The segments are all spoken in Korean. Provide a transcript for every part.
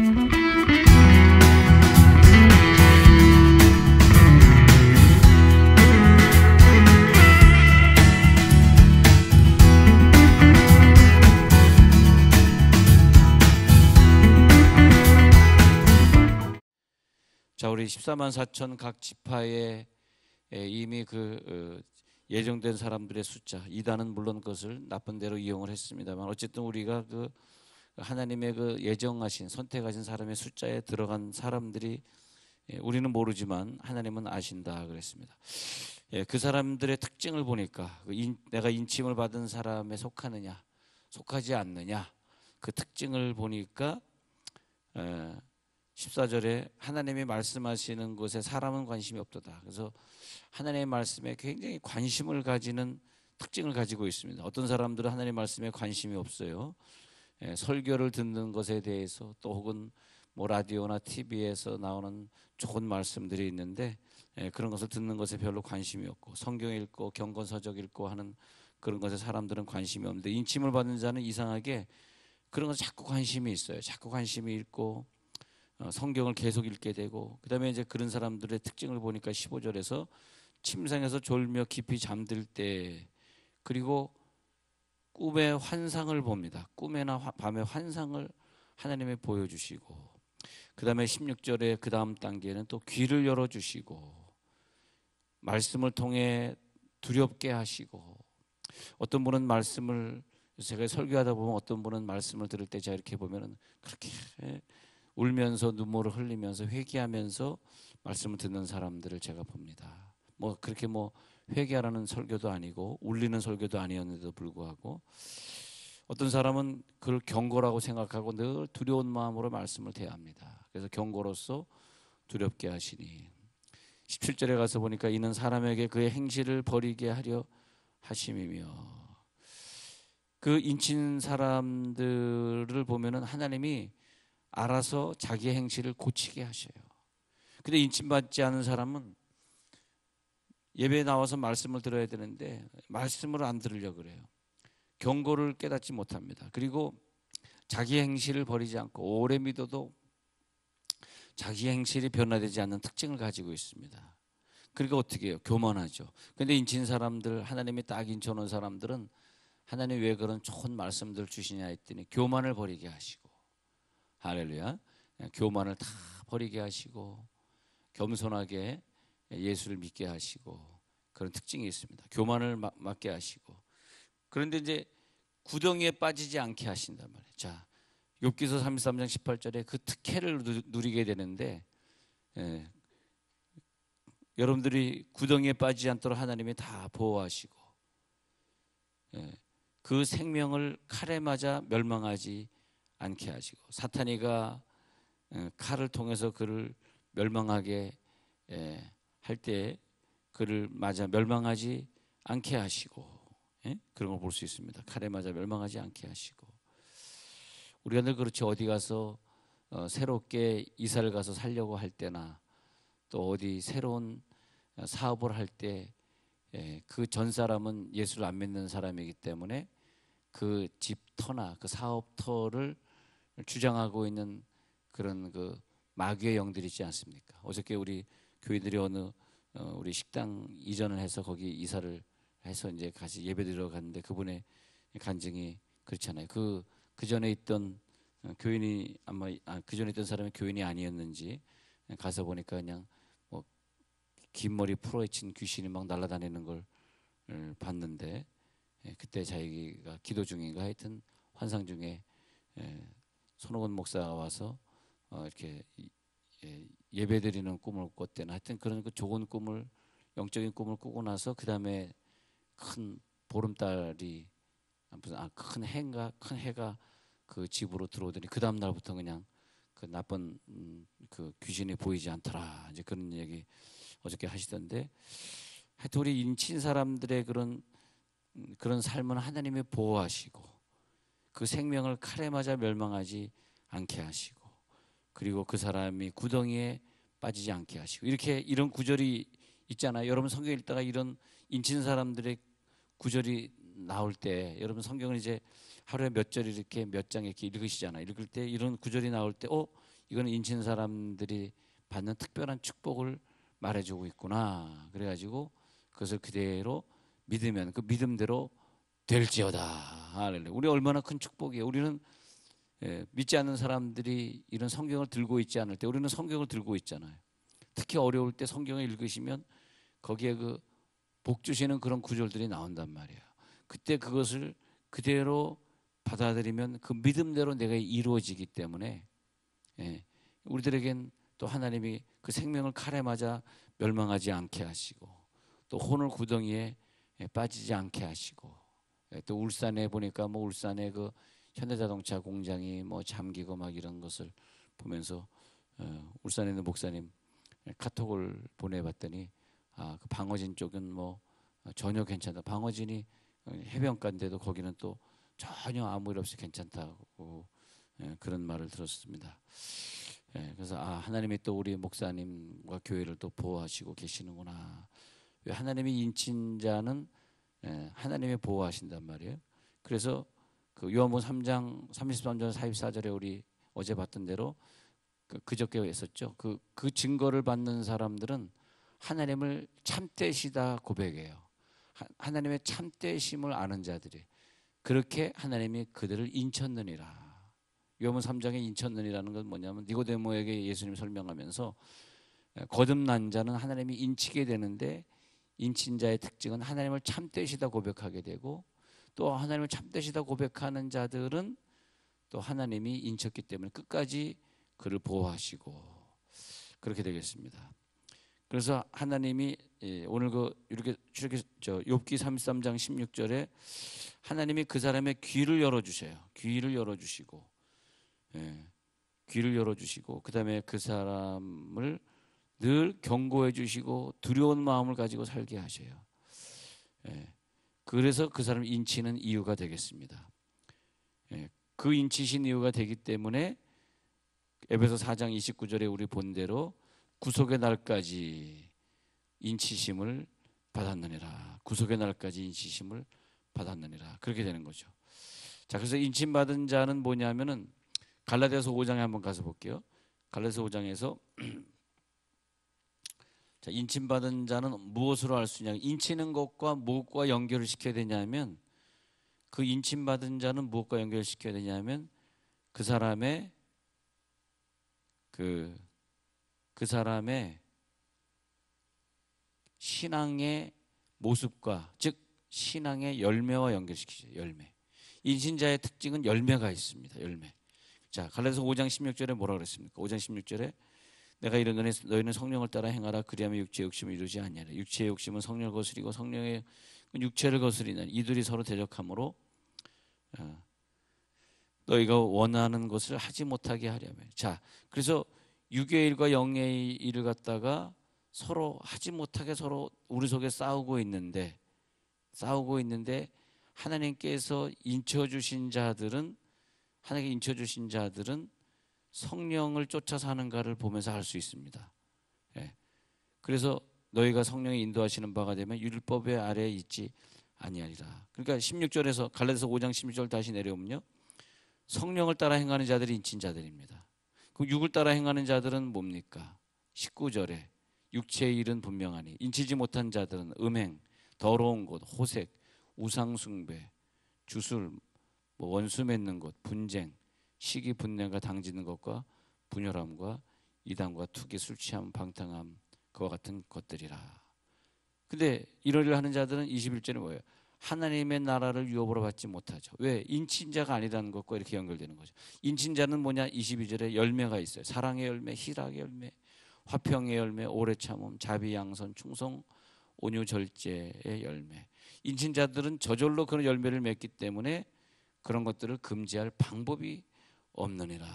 자, 우리 14만 4천 각 지파에 이미 예정된 사람들의 숫자, 이단은 물론 그것을 나쁜 대로 이용을 했습니다만, 어쨌든 우리가 하나님의 예정하신, 선택하신 사람의 숫자에 들어간 사람들이, 우리는 모르지만 하나님은 아신다 그랬습니다. 그 사람들의 특징을 보니까 내가 인침을 받은 사람에 속하느냐 속하지 않느냐, 그 특징을 보니까 14절에 하나님이 말씀하시는 것에 사람은 관심이 없도다. 그래서 하나님의 말씀에 굉장히 관심을 가지는 특징을 가지고 있습니다. 어떤 사람들은 하나님의 말씀에 관심이 없어요. 설교를 듣는 것에 대해서, 또 혹은 라디오나 TV에서 나오는 좋은 말씀들이 있는데 그런 것을 듣는 것에 별로 관심이 없고, 성경 읽고 경건서적 읽고 하는 그런 것에 사람들은 관심이 없는데, 인침을 받는 자는 이상하게 그런 것에 자꾸 관심이 있어요. 자꾸 관심이 있고 성경을 계속 읽게 되고, 그 다음에 이제 그런 사람들의 특징을 보니까 15절에서 침상에서 졸며 깊이 잠들 때, 그리고 꿈의 환상을 봅니다. 꿈에나 밤의 환상을 하나님이 보여주시고, 그 다음에 16절에 그 다음 단계는 또 귀를 열어주시고 말씀을 통해 두렵게 하시고, 어떤 분은 말씀을, 제가 설교하다 보면 어떤 분은 말씀을 들을 때 제가 이렇게 보면은 그렇게 울면서 눈물을 흘리면서 회개하면서 말씀을 듣는 사람들을 제가 봅니다. 그렇게 회개하라는 설교도 아니고 울리는 설교도 아니었는데도 불구하고, 어떤 사람은 그걸 경고라고 생각하고 늘 두려운 마음으로 말씀을 대합니다. 그래서 경고로서 두렵게 하시니, 17절에 가서 보니까 이는 사람에게 그의 행실을 버리게 하려 하심이며, 그 인친 사람들을 보면은 하나님이 알아서 자기의 행실을 고치게 하셔요. 근데 인침받지 않은 사람은 예배에 나와서 말씀을 들어야 되는데 말씀을 안 들으려고 그래요. 경고를 깨닫지 못합니다. 그리고 자기 행실을 버리지 않고 오래 믿어도 자기 행실이 변화되지 않는 특징을 가지고 있습니다. 그러니까 어떻게 해요? 교만하죠. 근데 인친 사람들, 하나님이 딱 인쳐놓은 사람들은 하나님 왜 그런 좋은 말씀들 주시냐 했더니 교만을 버리게 하시고, 할렐루야, 교만을 다 버리게 하시고 겸손하게 예수를 믿게 하시고, 그런 특징이 있습니다. 교만을 막게 하시고, 그런데 이제 구덩이에 빠지지 않게 하신단 말이에요. 자, 욥기서 33장 18절에 그 특혜를 누리게 되는데, 여러분들이 구덩이에 빠지지 않도록 하나님이 다 보호하시고, 그 생명을 칼에 맞아 멸망하지 않게 하시고, 사탄이가 칼을 통해서 그를 멸망하게 할 때 그를 맞아 멸망하지 않게 하시고, 그런 걸 볼 수 있습니다. 칼에 맞아 멸망하지 않게 하시고, 우리가 늘 그렇지, 어디 가서 새롭게 이사를 가서 살려고 할 때나 또 어디 새로운 사업을 할 때 그 전 사람은 예수를 안 믿는 사람이기 때문에 그 집터나 그 사업터를 주장하고 있는 그런 마귀의 영들이 있지 않습니까? 어저께 우리 교인들이 우리 식당 이전을 해서 거기 이사를 해서 이제 같이 예배드리러 갔는데, 그분의 간증이 그렇잖아요. 그 전에 있던 교인이 그 전에 있던 사람이 교인이 아니었는지 가서 보니까 그냥 긴 머리 풀어헤친 귀신이 막 날아다니는 걸 봤는데, 그때 자기가 기도 중인가 하여튼 환상 중에 손오건 목사가 와서 이렇게 예배드리는 꿈을 꿨대나, 하여튼 그런 좋은 꿈을, 영적인 꿈을 꾸고 나서 그 다음에 큰 보름달이 큰 해가 그 집으로 들어오더니 그 다음 날부터 그냥 그 나쁜 그 귀신이 보이지 않더라, 이제 그런 얘기 어저께 하시던데, 하여튼 우리 인친 사람들의 그런 삶은 하나님이 보호하시고 그 생명을 칼에 맞아 멸망하지 않게 하시고, 그리고 그 사람이 구덩이에 빠지지 않게 하시고, 이런 구절이 있잖아요. 여러분 성경 읽다가 이런 인친 사람들의 구절이 나올 때, 여러분 성경을 이제 하루에 몇 절 이렇게 몇 장 이렇게 읽으시잖아요. 읽을 때 이런 구절이 나올 때 이거는 인친 사람들이 받는 특별한 축복을 말해주고 있구나. 그래가지고 그것을 그대로 믿으면 그 믿음대로 될지어다. 할렐루야. 우리 얼마나 큰 축복이에요. 우리는 믿지 않는 사람들이 이런 성경을 들고 있지 않을 때 우리는 성경을 들고 있잖아요. 특히 어려울 때 성경을 읽으시면 거기에 그 복 주시는 그런 구절들이 나온단 말이에요. 그때 그것을 그대로 받아들이면 그 믿음대로 내가 이루어지기 때문에 우리들에겐 또 하나님이 그 생명을 칼에 맞아 멸망하지 않게 하시고 또 혼을 구덩이에 빠지지 않게 하시고 또 울산에 보니까 뭐 울산에 그 현대자동차 공장이 뭐 잠기고 막 이런 것을 보면서 울산에 있는 목사님 카톡을 보내봤더니 그 방어진 쪽은 뭐 전혀 괜찮다. 방어진이 해변가인데도 거기는 또 전혀 아무 일 없이 괜찮다고 그런 말을 들었습니다. 그래서 하나님이 또 우리 목사님과 교회를 또 보호하시고 계시는구나. 왜 하나님이 인친 자는 하나님이 보호하신단 말이에요. 그래서 그 요한복음 3장 33절 44절에 우리 어제 봤던 대로 그저께 했었죠. 그 증거를 받는 사람들은 하나님을 참되시다 고백해요. 하나님의 참되심을 아는 자들이 그렇게 하나님이 그들을 인쳤느니라. 요한복음 3장에 인쳤느니라는 건 뭐냐면 니고데모에게 예수님이 설명하면서 거듭난 자는 하나님이 인치게 되는데 인친 자의 특징은 하나님을 참되시다 고백하게 되고 또 하나님을 참되시다 고백하는 자들은 또 하나님이 인쳤기 때문에 끝까지 그를 보호하시고 그렇게 되겠습니다. 그래서 하나님이 오늘 이렇게 욥기 33장 16절에 하나님이 그 사람의 귀를 열어주셔요. 귀를 열어주시고 귀를 열어주시고 그 다음에 그 사람을 늘 경고해 주시고 두려운 마음을 가지고 살게 하셔요. 그래서 그 사람을 인치는 이유가 되겠습니다. 그 인치신 이유가 되기 때문에 에베소 4장 29절에 우리 본 대로 구속의 날까지 인치심을 받았느니라. 구속의 날까지 인치심을 받았느니라. 그렇게 되는 거죠. 자, 그래서 인침받은 자는 뭐냐면은 갈라디아서 5장에 한번 가서 볼게요. 갈라디아서 5장에서 자, 인침받은 자는 무엇으로 알 수 있냐? 인치는 것과 무엇과 연결을 시켜야 되냐면 그 인침받은 자는 무엇과 연결시켜야 되냐면 그 사람의 그 사람의 신앙의 모습과 즉 신앙의 열매와 연결시키죠. 열매. 인신자의 특징은 열매가 있습니다. 열매. 자, 갈라디아서 5장 16절에 뭐라 그랬습니까? 5장 16절에 내가 이르노니 너희는 성령을 따라 행하라 그리하면 육체의 욕심을 이루지 아니하라. 육체의 욕심은 성령을 거스리고 성령의 육체를 거스리는 이들이 서로 대적하므로 너희가 원하는 것을 하지 못하게 하려면. 자, 그래서 육의 일과 영의 일을 갖다가 서로 하지 못하게 서로 우리 속에 싸우고 있는데 하나님께서 인쳐주신 자들은 하나님께 인쳐주신 자들은 성령을 쫓아 사는가를 보면서 알 수 있습니다. 그래서 너희가 성령이 인도하시는 바가 되면 율법의 아래에 있지 아니하리라. 그러니까 16절에서 갈라디아서 5장 16절 다시 내려오면요. 성령을 따라 행하는 자들이 인친 자들입니다. 그 육을 따라 행하는 자들은 뭡니까? 19절에 육체의 일은 분명하니 인치지 못한 자들은 음행, 더러운 것, 호색, 우상숭배, 주술, 원수 맺는 것, 분쟁, 시기 분내가 당지는 것과 분열함과 이단과 투기, 술 취함, 방탕함 그와 같은 것들이라. 근데 이런 일을 하는 자들은 21절에 뭐예요? 하나님의 나라를 유업으로 받지 못하죠. 왜? 인친자가 아니라는 것과 이렇게 연결되는 거죠. 인친자는 뭐냐? 22절에 열매가 있어요. 사랑의 열매, 희락의 열매, 화평의 열매, 오래 참음, 자비, 양선, 충성, 온유, 절제의 열매. 인친자들은 저절로 그런 열매를 맺기 때문에 그런 것들을 금지할 방법이 없느니라.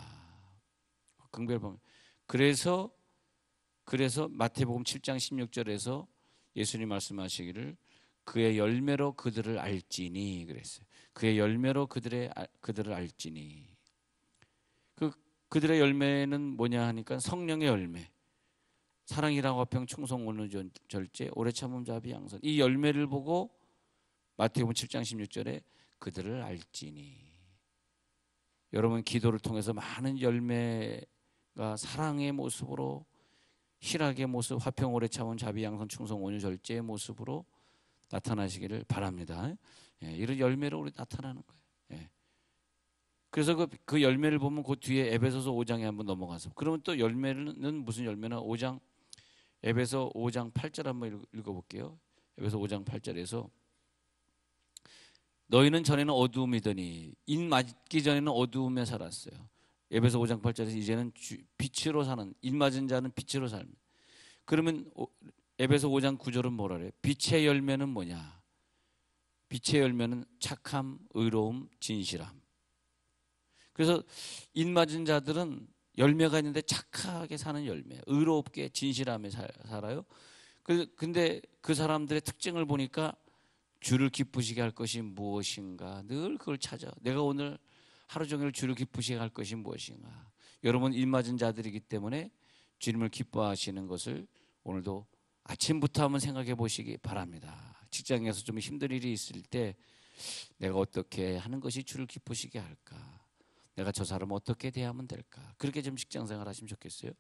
긍별방. 그래서 마태복음 7장 16절에서 예수님 말씀하시기를 그의 열매로 그들을 알지니 그랬어요. 그의 열매로 그들을 알지니. 그들의 열매는 뭐냐 하니까 성령의 열매. 사랑이랑 화평, 충성, 온유, 절제, 오래 참음, 자비, 양선. 이 열매를 보고 마태복음 7장 16절에 그들을 알지니. 여러분 기도를 통해서 많은 열매가 사랑의 모습으로, 희락의 모습, 화평 오래 참은 자비 양선 충성 온유 절제의 모습으로 나타나시기를 바랍니다. 예, 이런 열매로 우리 나타나는 거예요. 예. 그래서 그 열매를 보면 그 뒤에 에베소서 5장에 한번 넘어가서, 그러면 또 열매는 무슨 열매나, 5장 에베소 5장 8절 한번 읽어볼게요. 에베소 5장 8절에서 너희는 전에는 어두움이더니 인 맞기 전에는 어두움에 살았어요. 에베소 5장 8절에서 이제는 빛으로 사는, 인 맞은 자는 빛으로 살면. 그러면 에베소 5장 9절은 뭐라 그래요? 빛의 열매는 뭐냐? 빛의 열매는 착함, 의로움, 진실함. 그래서 인 맞은 자들은 열매가 있는데 착하게 사는 열매, 의롭게 진실함에 살아요. 근데 그 사람들의 특징을 보니까 주를 기쁘시게 할 것이 무엇인가, 늘 그걸 찾아. 내가 오늘 하루 종일 주를 기쁘시게 할 것이 무엇인가. 여러분 인 맞은 자들이기 때문에 주님을 기뻐하시는 것을 오늘도 아침부터 한번 생각해 보시기 바랍니다. 직장에서 좀 힘든 일이 있을 때 내가 어떻게 하는 것이 주를 기쁘시게 할까? 내가 저 사람 어떻게 대하면 될까? 그렇게 좀 직장 생활 하시면 좋겠어요.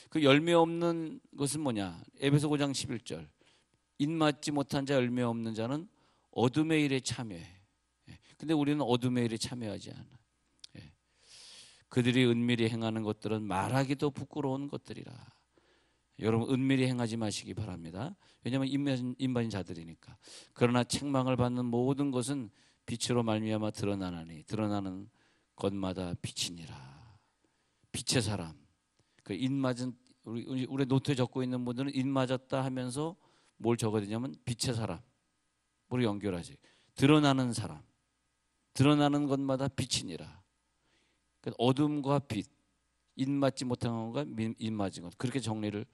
그 열매 없는 것은 뭐냐? 에베소 5장 11절. 인 맞지 못한 자, 열매 없는 자는 어둠의 일에 참여해. 근데 우리는 어둠의 일에 참여하지 않아. 그들이 은밀히 행하는 것들은 말하기도 부끄러운 것들이라. 여러분 은밀히 행하지 마시기 바랍니다. 왜냐하면 인반인 자들이니까. 그러나 책망을 받는 모든 것은 빛으로 말미암아 드러나나니 드러나는 것마다 빛이니라. 빛의 사람. 그 인 맞은, 우리 노트에 적고 있는 분들은 인 맞았다 하면서 뭘 적어야 되냐면 빛의 사람. 우리 연결하지. 드러나는 사람. 드러나는 것마다 빛이니라. 어둠과 빛, 인 맞지 못한 것과 인 맞은 것, 그렇게 정리를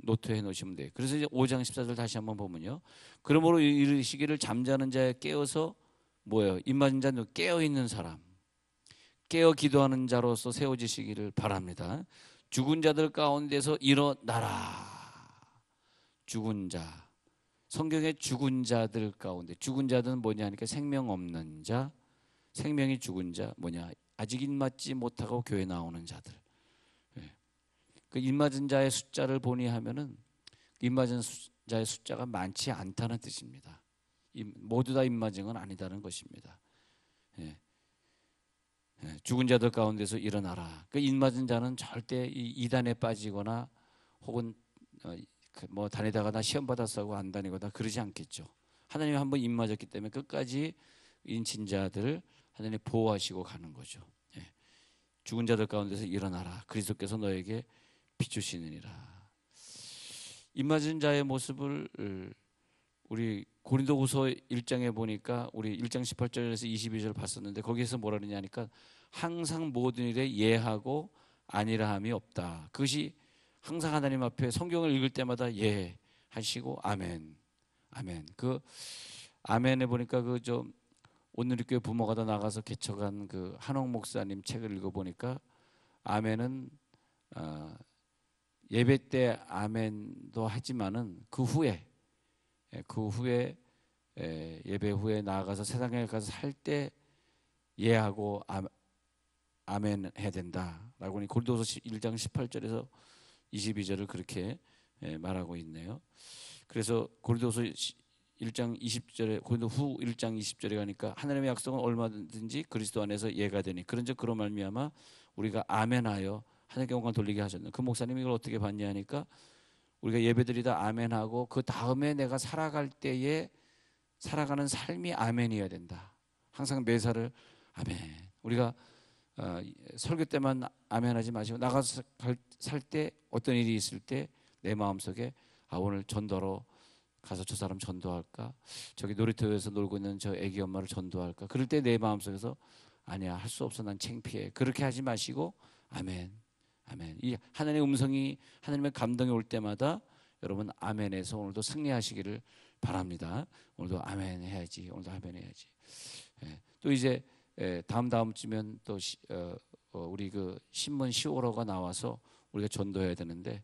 노트에 놓으시면 돼요. 그래서 이제 5장 14절 다시 한번 보면요. 그러므로 이르시기를 잠자는 자에 깨어서 뭐예요? 인 맞은 자는 깨어 있는 사람, 깨어 기도하는 자로서 세워지시기를 바랍니다. 죽은 자들 가운데서 일어나라. 죽은 자. 성경에 죽은 자들 가운데, 죽은 자들은 뭐냐 하니까 생명 없는 자, 생명이 죽은 자 뭐냐? 아직 인 맞지 못하고 교회 나오는 자들. 그 인 맞은 자의 숫자를 보니 하면은 인 맞은 자의 숫자가 많지 않다는 뜻입니다. 모두 다 인 맞은 건 아니다는 것입니다. 죽은 자들 가운데서 일어나라. 그 인 맞은 자는 절대 이 이단에 빠지거나 혹은 뭐 다니다가 시험 받았다고 안 다니거나 그러지 않겠죠. 하나님이 한번 인 맞았기 때문에 끝까지 인친 자들을 하나님이 보호하시고 가는 거죠. 죽은 자들 가운데서 일어나라. 그리스도께서 너에게 비추시느니라. 인 맞은 자의 모습을 우리 고린도후서 1장에 보니까 우리 1장 18절에서 22절 봤었는데 거기에서 뭐라 그러냐 하니까 항상 모든 일에 예하고 아니라 함이 없다. 그것이 항상 하나님 앞에 성경을 읽을 때마다 예 하시고 아멘. 아멘. 그 아멘에 보니까 그 좀 오늘교회 부모가 다 나가서 개척한 그 한옥 목사님 책을 읽어보니까 아멘은 예배 때 아멘도 하지만은 그 후에 예배 후에 나아가서 세상에 가서 살 때 예하고 아멘 해야 된다라고 고린도서 1장 18절에서 22절을 그렇게 말하고 있네요. 그래서 고린도서 1장 20절에 고린도 후 1장 20절에 가니까 하나님의 약속은 얼마든지 그리스도 안에서 예가 되니 그런즉 그로 말미암아 우리가 아멘하여 하나님께 영광 돌리게 하셨네. 그 목사님이 이걸 어떻게 봤냐 하니까 우리가 예배드리다 아멘하고 그 다음에 내가 살아갈 때에 살아가는 삶이 아멘이어야 된다. 항상 매사를 아멘. 우리가 설교 때만 아멘하지 마시고 나가서 살 때 어떤 일이 있을 때 내 마음속에 오늘 전도로 가서 저 사람 전도할까? 저기 놀이터에서 놀고 있는 저 애기 엄마를 전도할까? 그럴 때 내 마음속에서 아니야 할 수 없어 난 창피해. 그렇게 하지 마시고 아멘. 아멘. 이 하나님의 음성이 하나님의 감동이 올 때마다 여러분 아멘에서 오늘도 승리하시기를 바랍니다. 오늘도 아멘 해야지. 오늘도 아멘 해야지. 또 이제 다음 주면 또 우리 그 신문 10월호가 나와서 우리가 전도해야 되는데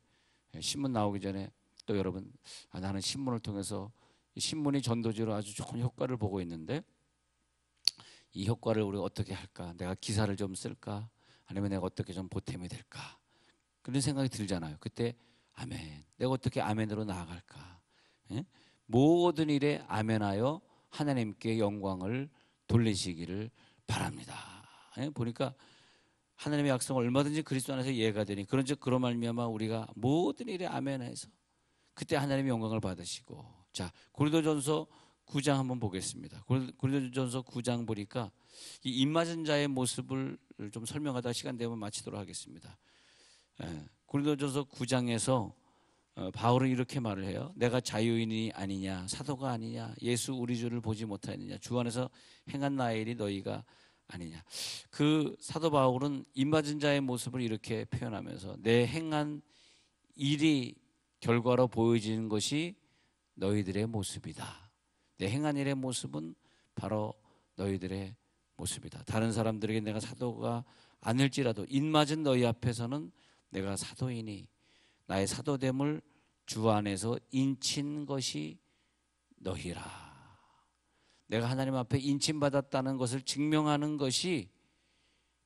신문 나오기 전에 또 여러분 나는 신문을 통해서 이 신문이 전도지로 아주 좋은 효과를 보고 있는데 이 효과를 우리가 어떻게 할까? 내가 기사를 좀 쓸까? 아니면 내가 어떻게 좀 보탬이 될까? 그런 생각이 들잖아요. 그때 아멘. 내가 어떻게 아멘으로 나아갈까? 예? 모든 일에 아멘하여 하나님께 영광을 돌리시기를 바랍니다. 예? 보니까 하나님의 약속은 얼마든지 그리스도 안에서 이해가 되니 그런즉 그런 말미암아 우리가 모든 일에 아멘해서 그때 하나님의 영광을 받으시고. 자, 고린도전서 9장 한번 보겠습니다. 고린도전서 9장 보니까 이 입맞은 자의 모습을 좀 설명하다 시간 되면 마치도록 하겠습니다. 고린도전서 9장에서 바울은 이렇게 말을 해요. 내가 자유인이 아니냐, 사도가 아니냐, 예수 우리 주를 보지 못하느냐, 주 안에서 행한 나의 일이 너희가 아니냐. 그 사도 바울은 입맞은 자의 모습을 이렇게 표현하면서 내 행한 일이 결과로 보여지는 것이 너희들의 모습이다. 내 행한 일의 모습은 바로 너희들의 모습이다. 다른 사람들에게 내가 사도가 아닐지라도 입맞은 너희 앞에서는 내가 사도이니 나의 사도됨을 주 안에서 인친 것이 너희라. 내가 하나님 앞에 인침받았다는 것을 증명하는 것이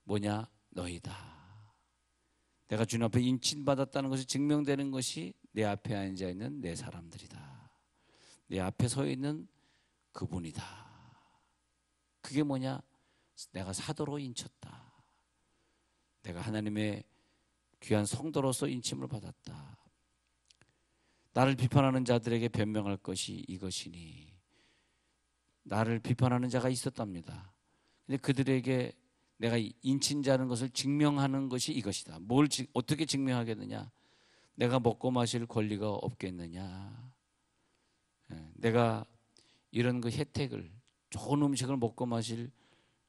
뭐냐? 너희다. 내가 주님 앞에 인침받았다는 것이 증명되는 것이 내 앞에 앉아 있는 내 사람들이다. 내 앞에 서 있는 그분이다. 그게 뭐냐? 내가 사도로 인쳤다. 내가 하나님의 귀한 성도로서 인침을 받았다. 나를 비판하는 자들에게 변명할 것이 이것이니. 나를 비판하는 자가 있었답니다. 근데 그들에게 내가 인친 자는 것을 증명하는 것이 이것이다. 뭘 어떻게 증명하겠느냐? 내가 먹고 마실 권리가 없겠느냐? 내가 이런 그 혜택을, 좋은 음식을 먹고 마실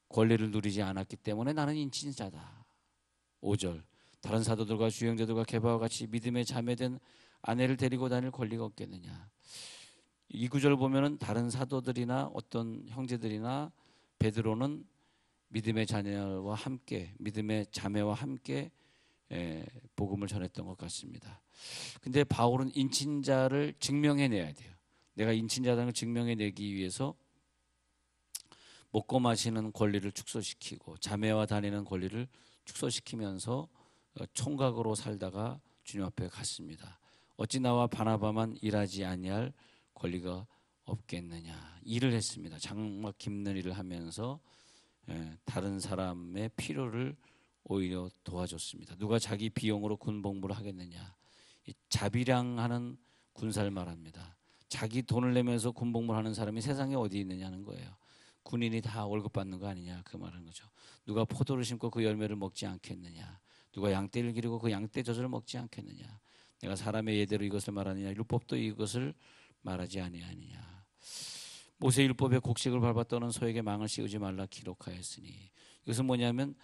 권리를 누리지 않았기 때문에 나는 인친자다. 5절 다른 사도들과 주형제들과 게바와 같이 믿음에 자매된 아내를 데리고 다닐 권리가 없겠느냐. 이 구절을 보면은 다른 사도들이나 어떤 형제들이나 베드로는 믿음의 자녀와 함께, 믿음의 자매와 함께 복음을 전했던 것 같습니다. 근데 바울은 인친자를 증명해내야 돼요. 내가 인친자라는 걸 증명해내기 위해서 먹고 마시는 권리를 축소시키고 자매와 다니는 권리를 축소시키면서 총각으로 살다가 주님 앞에 갔습니다. 어찌 나와 바나바만 일하지 아니할 권리가 없겠느냐. 일을 했습니다. 장막 깁는 일을 하면서 다른 사람의 필요를 오히려 도와줬습니다. 누가 자기 비용으로 군복무를 하겠느냐. 자비량하는 군사를 말합니다. 자기 돈을 내면서 군복무를 하는 사람이 세상에 어디 있느냐는 거예요. 군인이 다 월급 받는 거 아니냐 그 말하는 거죠. 누가 포도를 심고 그 열매를 먹지 않겠느냐. 누가 양떼를 기르고 그 양떼 젖을 먹지 않겠느냐. 내가 사람의 예대로 이것을 말하느냐. 율법도 이것을 말하지 아니하느냐. 모세 율법의 곡식을 밟아 떠는 소에게 망을 씌우지 말라 기록하였으니. 이것은 뭐냐면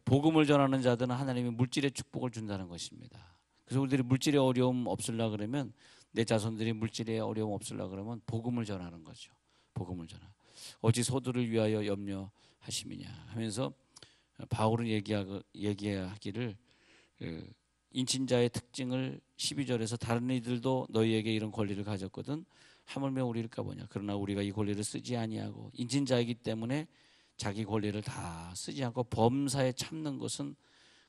복음을 전하는 자들은 하나님이 물질의 축복을 준다는 것입니다. 그래서 우리들이 물질의 어려움 없으려 그러면 내 자손들이 물질의 어려움 없으려 그러면 복음을 전하는 거죠. 복음을 전하. 어찌 소들을 위하여 염려하심이냐 하면서 바울은 얘기하기를 인친자의 특징을 12절에서 다른 이들도 너희에게 이런 권리를 가졌거든 하물며 우리일까 보냐. 그러나 우리가 이 권리를 쓰지 아니하고 인친자이기 때문에 자기 권리를 다 쓰지 않고 범사에 참는 것은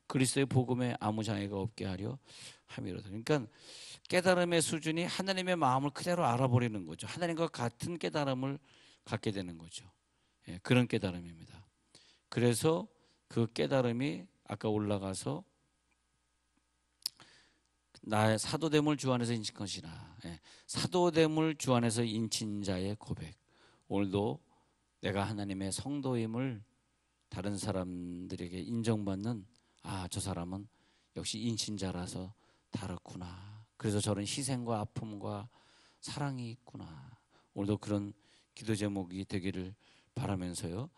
그리스도의 복음에 아무 장애가 없게 하려 함이로다. 그러니까 깨달음의 수준이 하나님의 마음을 그대로 알아버리는 거죠. 하나님과 같은 깨달음을 갖게 되는 거죠. 그런 깨달음입니다. 그래서 그 깨달음이 아까 올라가서 나의 사도됨을 주 안에서 인친 것이나 사도됨을 주 안에서 인친 자의 고백. 오늘도 내가 하나님의 성도임을 다른 사람들에게 인정받는 저 사람은 역시 인친자라서 다르구나. 그래서 저런 희생과 아픔과 사랑이 있구나. 오늘도 그런 기도 제목이 되기를 바라면서요.